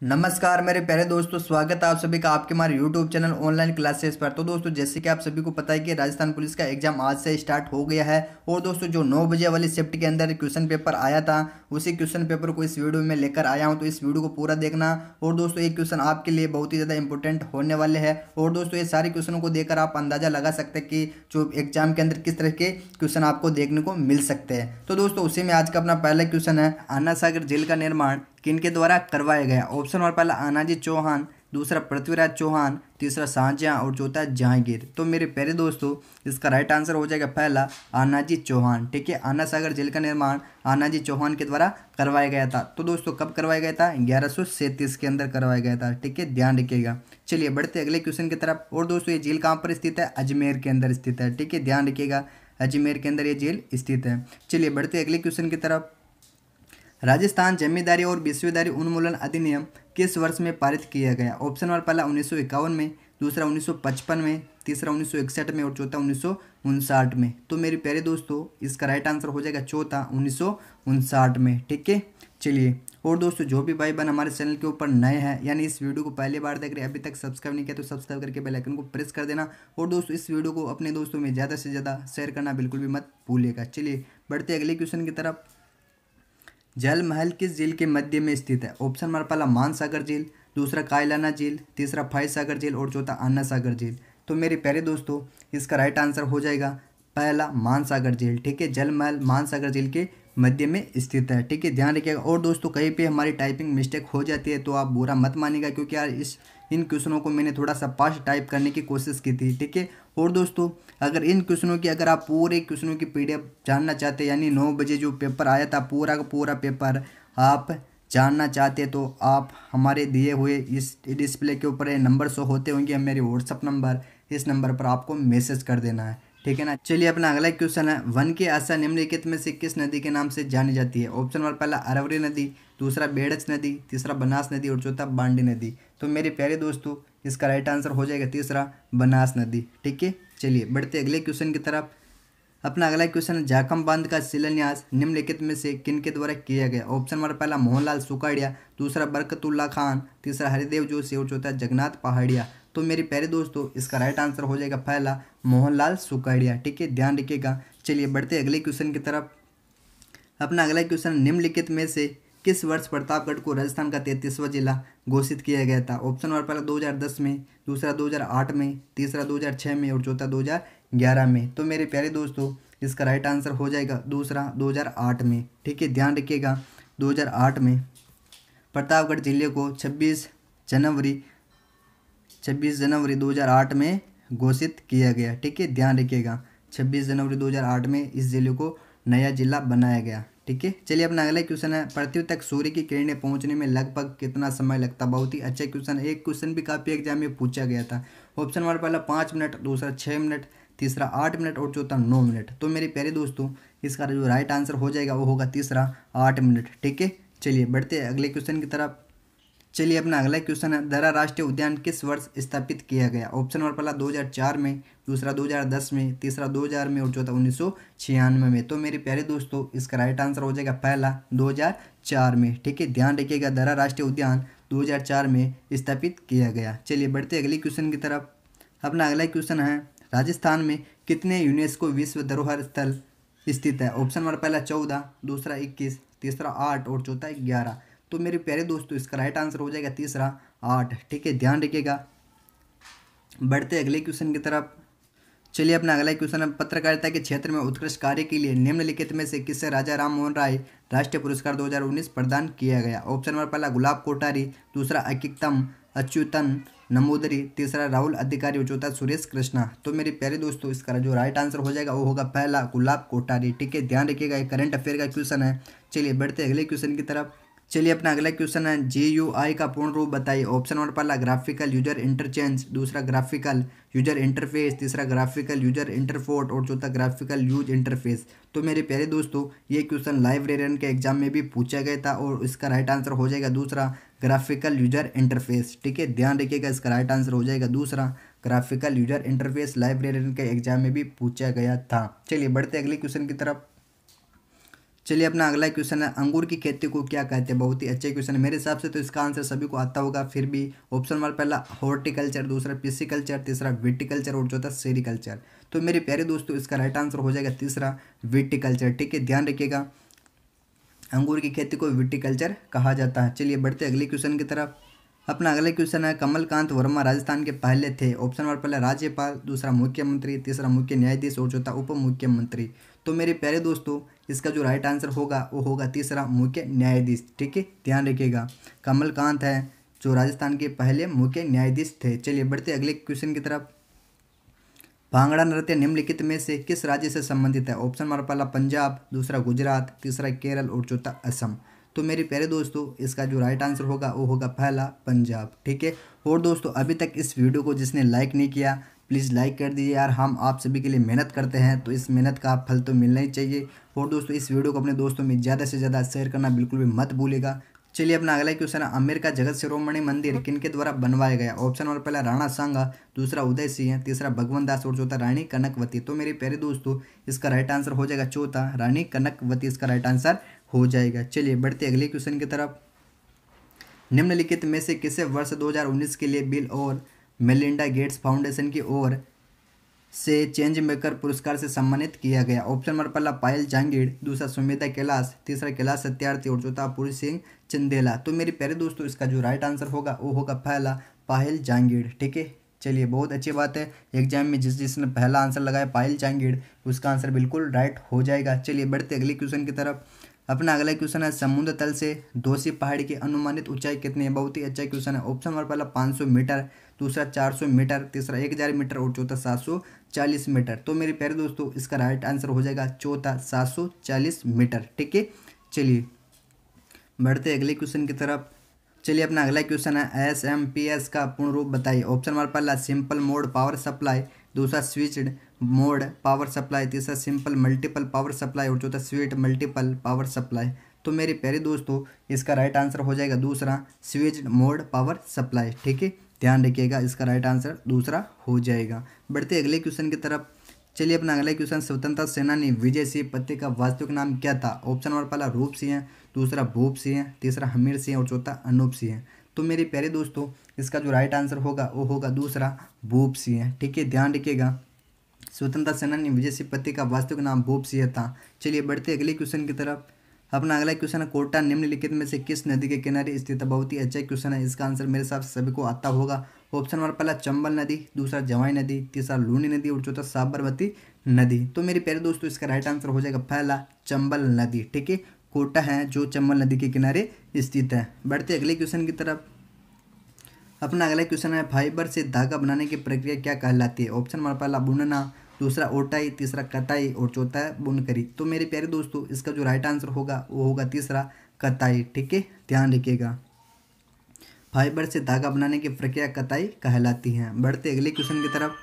नमस्कार मेरे प्यारे दोस्तों, स्वागत है आप सभी का आपके हमारे YouTube चैनल ऑनलाइन क्लासेस पर। तो दोस्तों, जैसे कि आप सभी को पता है कि राजस्थान पुलिस का एग्जाम आज से स्टार्ट हो गया है। और दोस्तों, जो 9 बजे वाली शिफ्ट के अंदर क्वेश्चन पेपर आया था, उसी क्वेश्चन पेपर को इस वीडियो में लेकर आया हूं। तो इस वीडियो को पूरा देखना। और दोस्तों, ये क्वेश्चन आपके लिए बहुत ही ज़्यादा इंपॉर्टेंट होने वाले हैं। और दोस्तों, ये सारे क्वेश्चनों को देखकर आप अंदाजा लगा सकते हैं कि जो एग्जाम के अंदर किस तरह के क्वेश्चन आपको देखने को मिल सकते हैं। तो दोस्तों, उसी में आज का अपना पहला क्वेश्चन है, अन्ना सागर झील का निर्माण किनके द्वारा करवाया गया। ऑप्शन और पहला आनाजी चौहान, दूसरा पृथ्वीराज चौहान, तीसरा शाहजहां और चौथा जहांगीर। तो मेरे प्यारे दोस्तों, इसका राइट आंसर हो जाएगा पहला आनाजी चौहान। ठीक है, अन्ना सागर झील का निर्माण आनाजी चौहान के द्वारा करवाया गया था। तो दोस्तों, कब करवाया गया था? 1137 के अंदर करवाया गया था। ठीक है, ध्यान रखिएगा। चलिए बढ़ते अगले क्वेश्चन की तरफ। और दोस्तों, ये झील कहाँ पर स्थित है? अजमेर के अंदर स्थित है। ठीक है, ध्यान रखिएगा, अजमेर के अंदर ये झील स्थित है। चलिए बढ़ते अगले क्वेश्चन की तरफ। राजस्थान जमींदारी और विश्वविदारी उन्मूलन अधिनियम किस वर्ष में पारित किया गया? ऑप्शन और पहला 1951 में, दूसरा 1955 में, तीसरा 1961 में और चौथा 1959 में। तो मेरे प्यारे दोस्तों, इसका राइट आंसर हो जाएगा चौथा 1959 में। ठीक है, चलिए। और दोस्तों, जो भी भाई बहन हमारे चैनल के ऊपर नए हैं, यानी इस वीडियो को पहली बार देख रहे हैं, अभी तक सब्सक्राइब नहीं किया तो सब्सक्राइब करके बेल आइकन को प्रेस कर देना। और दोस्तों, इस वीडियो को अपने दोस्तों में ज़्यादा से ज़्यादा शेयर करना बिल्कुल भी मत भूलिएगा। चलिए बढ़ते अगले क्वेश्चन की तरफ। जल महल किस झील के मध्य में स्थित है? ऑप्शन नंबर पहला मानसागर झील, दूसरा कायलाना झील, तीसरा फाई सागर झील और चौथा अन्ना सागर झील। तो मेरे प्यारे दोस्तों, इसका राइट आंसर हो जाएगा पहला मानसागर झील। ठीक है, जल महल मानसागर झील के मध्य में स्थित है। ठीक है, ध्यान रखिएगा। और दोस्तों, कहीं पे हमारी टाइपिंग मिस्टेक हो जाती है तो आप बुरा मत मानिएगा, क्योंकि यार इन क्वेश्चनों को मैंने थोड़ा सा फास्ट टाइप करने की कोशिश की थी। ठीक है, और दोस्तों, अगर इन क्वेश्चनों की अगर आप पूरे क्वेश्चनों की पीडीएफ जानना चाहते हैं, यानी 9 बजे जो पेपर आया था पूरा का पूरा पेपर आप जानना चाहते हैं, तो आप हमारे दिए हुए इस डिस्प्ले के ऊपर ये नंबर शो होते होंगे, मेरे व्हाट्सअप नंबर, इस नंबर पर आपको मैसेज कर देना है। ठीक है ना। चलिए अपना अगला क्वेश्चन है, वन की आशा निम्नलिखित में से किस नदी के नाम से जानी जाती है? ऑप्शन नंबर पहला अरवरी नदी, दूसरा बेड़च नदी, तीसरा बनास नदी और चौथा बांडी नदी। तो मेरे प्यारे दोस्तों, इसका राइट आंसर हो जाएगा तीसरा बनास नदी। ठीक है, चलिए बढ़ते अगले क्वेश्चन की तरफ। अपना अगला क्वेश्चन है, जाखम बांध का शिलान्यास निम्नलिखित में से किनके द्वारा किया गया? ऑप्शन नंबर पहला मोहनलाल सुखाड़िया, दूसरा बरकतुल्ला खान, तीसरा हरिदेव जोशी और चौथा जगन्नाथ पहाड़िया। तो मेरे प्यारे दोस्तों, इसका राइट आंसर हो जाएगा पहला मोहनलाल सुखाड़िया। ठीक है, ध्यान रखिएगा। चलिए बढ़ते अगले क्वेश्चन की तरफ। अपना अगला क्वेश्चन, निम्नलिखित में से किस वर्ष प्रतापगढ़ को राजस्थान का 33वां जिला घोषित किया गया था? ऑप्शन नंबर पहला 2010 में, दूसरा 2008 में, तीसरा 2006 में और चौथा 2011 में। तो मेरे प्यारे दोस्तों, इसका राइट आंसर हो जाएगा दूसरा 2008 में। ठीक है, ध्यान रखिएगा, 2008 में प्रतापगढ़ जिले को 26 जनवरी 2008 में घोषित किया गया। ठीक है, ध्यान रखिएगा, 26 जनवरी 2008 में इस जिले को नया जिला बनाया गया। ठीक है, चलिए अपना अगला क्वेश्चन है, पृथ्वी तक सूर्य की किरणें पहुंचने में लगभग कितना समय लगता? बहुत ही अच्छा क्वेश्चन है। एक क्वेश्चन भी काफी एग्जाम में पूछा गया था। ऑप्शन नंबर पहला 5 मिनट, दूसरा 6 मिनट, तीसरा 8 मिनट और चौथा 9 मिनट। तो मेरे प्यारे दोस्तों, इसका जो राइट आंसर हो जाएगा वो होगा तीसरा 8 मिनट। ठीक है, चलिए बढ़ते हैं अगले क्वेश्चन की तरफ। चलिए अपना अगला क्वेश्चन है, दर्रा राष्ट्रीय उद्यान किस वर्ष स्थापित किया गया? ऑप्शन नंबर पहला 2004 में, दूसरा 2010 में, तीसरा 2000 में और चौथा 1996 में। तो मेरे प्यारे दोस्तों, इसका राइट आंसर हो जाएगा पहला 2004 में। ठीक है, ध्यान रखिएगा, दर्रा राष्ट्रीय उद्यान 2004 में स्थापित किया गया। चलिए बढ़ते अगले क्वेश्चन की तरफ। अपना अगला क्वेश्चन है, राजस्थान में कितने यूनेस्को विश्व धरोहर स्थल स्थित है? ऑप्शन नंबर पहला 14, दूसरा 21, तीसरा 8 और चौथा 11। तो मेरे प्यारे दोस्तों, इसका राइट आंसर हो जाएगा तीसरा 8। ठीक है, ध्यान रखिएगा। बढ़ते अगले क्वेश्चन की तरफ। चलिए अपना अगला क्वेश्चन है, पत्रकारिता के क्षेत्र में उत्कृष्ट कार्य के लिए निम्नलिखित में से किसे राजा राम मोहन राय राष्ट्रीय पुरस्कार 2019 प्रदान किया गया? ऑप्शन नंबर पहला गुलाब कोठारी, दूसरा अकितम अच्युतन नमोदरी, तीसरा राहुल अधिकारी और चौथा सुरेश कृष्णा। तो मेरे प्यारे दोस्तों, इसका जो राइट आंसर हो जाएगा वो होगा पहला गुलाब कोठारी। ठीक है, ध्यान रखिएगा, एक करंट अफेयर का क्वेश्चन है। चलिए बढ़ते अगले क्वेश्चन की तरफ। चलिए अपना अगला क्वेश्चन है, GUI का पूर्ण रूप बताइए। ऑप्शन नंबर पहला ग्राफिकल यूजर इंटरचेंज, दूसरा ग्राफिकल यूजर इंटरफेस, तीसरा ग्राफिकल यूजर इंटरफोर्ट और चौथा ग्राफिकल यूज इंटरफेस। तो मेरे प्यारे दोस्तों, ये क्वेश्चन लाइब्रेरियन के एग्जाम में भी पूछा गया था और इसका राइट आंसर हो जाएगा दूसरा ग्राफिकल यूजर इंटरफेस। ठीक है, ध्यान रखिएगा, इसका राइट आंसर हो जाएगा दूसरा ग्राफिकल यूजर इंटरफेस, लाइब्रेरियन के एग्जाम में भी पूछा गया था। चलिए बढ़ते अगले क्वेश्चन की तरफ। चलिए अपना अगला क्वेश्चन है, अंगूर की खेती को क्या कहते हैं। बहुत ही अच्छा क्वेश्चन है मेरे हिसाब से, तो इसका आंसर सभी को आता होगा। फिर भी ऑप्शन नंबर पहला हॉर्टिकल्चर, दूसरा पिसिकल्चर, तीसरा विटिकल्चर और चौथा सेरिकल्चर। तो मेरे प्यारे दोस्तों इसका राइट आंसर हो जाएगा तीसरा विटिकल्चर। ठीक है, ध्यान रखिएगा, अंगूर की खेती को विटिकल्चर कहा जाता है। चलिए बढ़ते अगले क्वेश्चन की तरफ। अपना अगला क्वेश्चन है, कमलकांत वर्मा राजस्थान के पहले थे। ऑप्शन नंबर पहला राज्यपाल, दूसरा मुख्यमंत्री, तीसरा मुख्य न्यायाधीश और चौथा उप मुख्यमंत्री। तो मेरे प्यारे दोस्तों इसका जो राइट आंसर होगा वो होगा तीसरा मुख्य न्यायाधीश। ठीक है, ध्यान रखिएगा, कमलकांत है जो राजस्थान के पहले मुख्य न्यायाधीश थे। चलिए बढ़ते अगले क्वेश्चन की तरफ। भांगड़ा नृत्य निम्नलिखित में से किस राज्य से संबंधित है। ऑप्शन नंबर पहला पंजाब, दूसरा गुजरात, तीसरा केरल और चौथा असम। तो मेरे प्यारे दोस्तों इसका जो राइट आंसर होगा वो होगा पहला पंजाब। ठीक है, और दोस्तों अभी तक इस वीडियो को जिसने लाइक नहीं किया प्लीज़ लाइक कर दीजिए यार, हम आप सभी के लिए मेहनत करते हैं तो इस मेहनत का फल तो मिलना ही चाहिए। और दोस्तों इस वीडियो को अपने दोस्तों में ज़्यादा से ज़्यादा शेयर करना बिल्कुल भी मत भूलेगा। चलिए अपना अगला क्वेश्चन है, आमेर का जगत शिरोमणि मंदिर किनके द्वारा बनवाया गया। ऑप्शन नंबर पहला राणा सांगा, दूसरा उदय सिंह, तीसरा भगवंत दास और चौथा रानी कनकवती। तो मेरे प्यारे दोस्तों इसका राइट आंसर हो जाएगा चौथा रानी कनकवती, इसका राइट आंसर हो जाएगा। चलिए बढ़ते अगले क्वेश्चन की तरफ। निम्नलिखित में से किसे वर्ष 2019 के लिए बिल और मेलिंडा गेट्स फाउंडेशन की ओर से चेंज मेकर पुरस्कार से सम्मानित किया गया। ऑप्शन नंबर पहला पायल जांगीड़, दूसरा सुमेधा कैलाश, तीसरा कैलाश सत्यार्थी और चौथा पुरी सिंह चंदेला। तो मेरे प्यारे दोस्तों इसका जो राइट आंसर होगा वो होगा पहला पायल जांगीड़। ठीक है, चलिए बहुत अच्छी बात है, एग्जाम में जिसने पहला आंसर लगाया पायल जांगीड़ उसका आंसर बिल्कुल राइट हो जाएगा। चलिए बढ़ते अगले क्वेश्चन की तरफ। अपना अगला क्वेश्चन है, समुद्र तल से दोषी पहाड़ी की अनुमानित ऊंचाई कितनी है। बहुत ही अच्छा क्वेश्चन है। ऑप्शन नंबर पहला 500 मीटर, दूसरा 400 मीटर, तीसरा 1000 मीटर और चौथा 740 मीटर। तो मेरे प्यारे दोस्तों इसका राइट आंसर हो जाएगा चौथा 740 मीटर। ठीक है, चलिए बढ़ते अगले क्वेश्चन की तरफ। चलिए अपना अगला क्वेश्चन है, SMPS का पूर्ण रूप बताइए। ऑप्शन नंबर पहला सिंपल मोड पावर सप्लाई, दूसरा स्विच्ड मोड पावर सप्लाई, तीसरा सिंपल मल्टीपल पावर सप्लाई और चौथा स्विच मल्टीपल पावर सप्लाई। तो मेरे प्यारे दोस्तों इसका राइट आंसर हो जाएगा दूसरा स्विच्ड मोड पावर सप्लाई। ठीक है, ध्यान रखिएगा, इसका राइट आंसर दूसरा हो जाएगा। बढ़ते अगले क्वेश्चन की तरफ। चलिए अपना अगला क्वेश्चन, स्वतंत्रता सेनानी विजय सिंह पत्ती का वास्तविक नाम क्या था। ऑप्शन नंबर पहला रूप सिंह, दूसरा भूप सिंह, तीसरा हमीर सिंह और चौथा अनूप सिंह। तो मेरे प्यारे दोस्तों इसका जो राइट आंसर होगा वो होगा दूसरा भूप सिंह। ठीक है, ध्यान रखिएगा, स्वतंत्रता सेनानी विजय सिंह पत्ती का वास्तविक नाम भूप सिंह था। चलिए बढ़ते अगले क्वेश्चन की तरफ। अपना अगला क्वेश्चन है, कोटा निम्नलिखित में से किस नदी के किनारे स्थित है। बहुत ही अच्छा क्वेश्चन है, इसका आंसर मेरे हिसाब से सभी को आता होगा। ऑप्शन नंबर पहला चंबल नदी, दूसरा जवाई नदी, तीसरा लूनी नदी और चौथा साबरमती नदी। तो मेरे प्यारे दोस्तों इसका राइट आंसर हो जाएगा पहला चंबल नदी। ठीक है, कोटा है जो चंबल नदी के किनारे स्थित है। बढ़ते अगले क्वेश्चन की तरफ। अपना अगला क्वेश्चन है, फाइबर से धागा बनाने की प्रक्रिया क्या कहलाती है। ऑप्शन नंबर पहला बुनना, दूसरा ओटाई, तीसरा कताई और चौथा है बुनकरी। तो मेरे प्यारे दोस्तों इसका जो राइट आंसर होगा वो होगा तीसरा कताई। ठीक है, ध्यान रखिएगा, फाइबर से धागा बनाने की प्रक्रिया कताई कहलाती है। बढ़ते अगले क्वेश्चन की तरफ।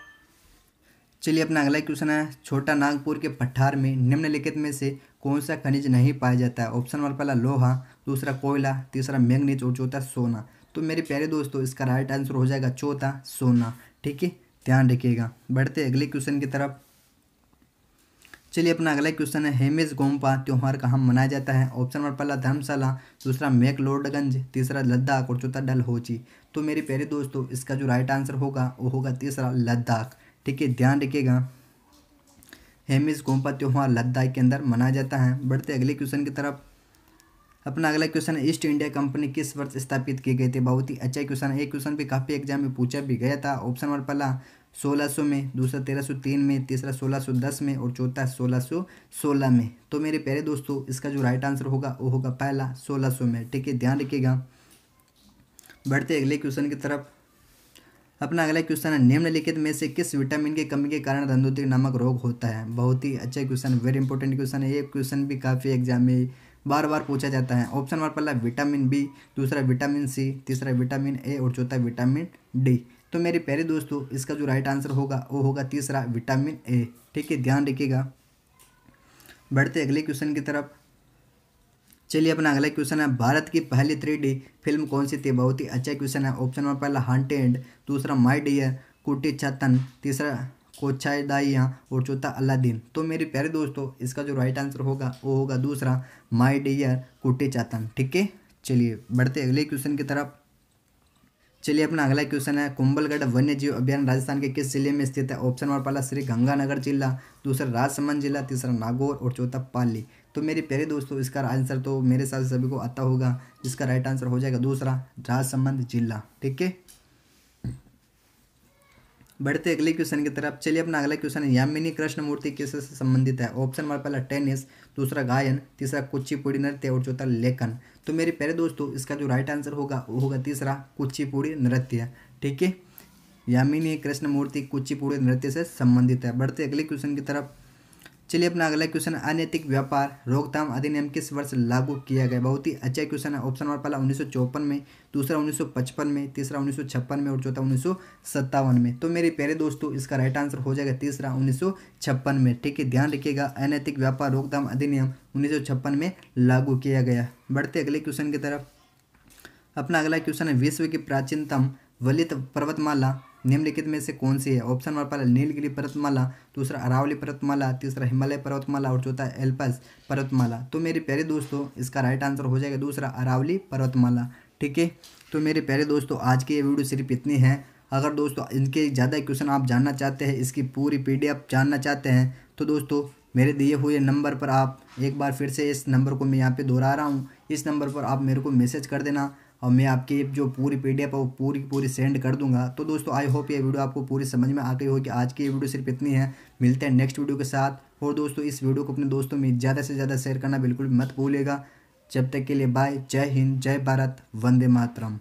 चलिए अपना अगला क्वेश्चन है, छोटा नागपुर के पठार में निम्नलिखित में से कौन सा खनिज नहीं पाया जाता है। ऑप्शन नंबर पहला लोहा, दूसरा कोयला, तीसरा मैंगनीज और चौथा सोना। तो मेरे प्यारे दोस्तों इसका राइट आंसर हो जाएगा चौथा सोना। ठीक है, ध्यान रखिएगा। बढ़ते अगले क्वेश्चन की तरफ। चलिए अपना अगला क्वेश्चन है, हेमिस गोम्पा त्यौहार कहाँ मनाया जाता है। ऑप्शन नंबर पहला धर्मशाला, दूसरा मैकलोडगंज, तीसरा लद्दाख और चौथा डलहौजी। तो मेरे प्यारे दोस्तों इसका जो राइट आंसर होगा वो होगा तीसरा लद्दाख। ठीक है, ध्यान रखिएगा, हेमिस गोम्पा त्यौहार लद्दाख के अंदर मनाया जाता है। बढ़ते अगले क्वेश्चन की तरफ। अपना अगला क्वेश्चन है, ईस्ट इंडिया कंपनी किस वर्ष स्थापित की गई थी। बहुत ही अच्छा क्वेश्चन है, एक क्वेश्चन भी काफ़ी एग्जाम में पूछा भी गया था। ऑप्शन नंबर पहला 1600 में, दूसरा 1303 में, तीसरा 1610 में और चौथा 1616 में। तो मेरे प्यारे दोस्तों इसका जो राइट आंसर होगा वो होगा पहला 1600 में। ठीक है, ध्यान रखिएगा। बढ़ते अगले क्वेश्चन की तरफ। अपना अगला क्वेश्चन है, निम्नलिखित में से किस विटामिन की कमी के कारण धंधोतिक नामक रोग होता है। बहुत ही अच्छा क्वेश्चन, वेरी इंपॉर्टेंट क्वेश्चन है। ये क्वेश्चन भी काफ़ी एग्जाम में बार बार पूछा जाता है। ऑप्शन नंबर पहला विटामिन बी, दूसरा विटामिन सी, तीसरा विटामिन ए और चौथा विटामिन डी। तो मेरे प्यारे दोस्तों इसका जो राइट आंसर होगा वो होगा तीसरा विटामिन ए। ठीक है, ध्यान रखिएगा। बढ़ते अगले क्वेश्चन की तरफ। चलिए अपना अगला क्वेश्चन है, भारत की पहली 3D फिल्म कौन सी थी। बहुत ही अच्छा क्वेश्चन है। ऑप्शन नंबर पहला हंटेड, दूसरा माय डियर कुटी छतन, तीसरा कोच्छादाइयाँ और चौथा अलादीन। तो मेरे प्यारे दोस्तों इसका जो राइट आंसर होगा वो होगा दूसरा माय डियर कुट्टी चातन। ठीक है, चलिए बढ़ते अगले क्वेश्चन की तरफ। चलिए अपना अगला क्वेश्चन है, कुंभलगढ़ वन्य जीव अभ्यारण्य राजस्थान के किस जिले में स्थित है? ऑप्शन नंबर पहला श्री गंगानगर जिला, दूसरा राजसमंद जिला, तीसरा नागौर और चौथा पाली। तो मेरे प्यारे दोस्तों इसका आंसर तो मेरे साथ सभी को आता होगा, इसका राइट आंसर हो जाएगा दूसरा राजसमंद जिला। ठीक है, बढ़ते अगले क्वेश्चन की तरफ। चलिए अपना अगला क्वेश्चन है, यामिनी कृष्ण मूर्ति किससे संबंधित है? ऑप्शन नंबर पहला टेनिस, दूसरा गायन, तीसरा कुचिपुड़ी नृत्य और चौथा लेखन। तो मेरे प्यारे दोस्तों इसका जो राइट आंसर होगा वो होगा तीसरा कुचिपुड़ी नृत्य। ठीक है, यामिनी कृष्ण मूर्ति कुचिपुड़ी नृत्य से संबंधित है। बढ़ते अगले क्वेश्चन की तरफ। चलिए अपना अगला क्वेश्चन, अनैतिक व्यापार रोकथाम अधिनियम किस वर्ष लागू किया गया? बहुत ही अच्छा क्वेश्चन है। ऑप्शन नंबर पहला 1954 में, दूसरा 1955 में, तीसरा 1956 में और चौथा 1957 में। तो मेरे प्यारे दोस्तों इसका राइट आंसर हो जाएगा तीसरा 1956 में। ठीक है, ध्यान रखिएगा, अनैतिक व्यापार रोकथाम अधिनियम 1956 में लागू किया गया। बढ़ते अगले क्वेश्चन की तरफ। अपना अगला क्वेश्चन है, विश्व की प्राचीनतम वलित पर्वतमाला निम्नलिखित में से कौन सी है? ऑप्शन नंबर पहला नीलगिरी पर्वतमाला, दूसरा अरावली पर्वतमाला, तीसरा हिमालय पर्वतमाला और चौथा एल्पस पर्वतमाला। तो मेरे प्यारे दोस्तों इसका राइट आंसर हो जाएगा दूसरा अरावली पर्वतमाला। ठीक है, तो मेरे प्यारे दोस्तों आज की ये वीडियो सिर्फ इतनी है। अगर दोस्तों इनके ज़्यादा क्वेश्चन आप जानना चाहते हैं, इसकी पूरी PDF जानना चाहते हैं, तो दोस्तों मेरे दिए हुए नंबर पर आप एक बार फिर से इस नंबर को मैं यहाँ पे दोहरा रहा हूँ, इस नंबर पर आप मेरे को मैसेज कर देना और मैं आपकी जो पूरी PDF है वो पूरी सेंड कर दूंगा। तो दोस्तों आई होप ये वीडियो आपको पूरी समझ में आ गई होगी। आज की ये वीडियो सिर्फ इतनी है, मिलते हैं नेक्स्ट वीडियो के साथ। और दोस्तों इस वीडियो को अपने दोस्तों में ज़्यादा से ज़्यादा शेयर करना बिल्कुल मत भूलिएगा। जब तक के लिए बाय, जय हिंद, जय भारत, वंदे मातरम।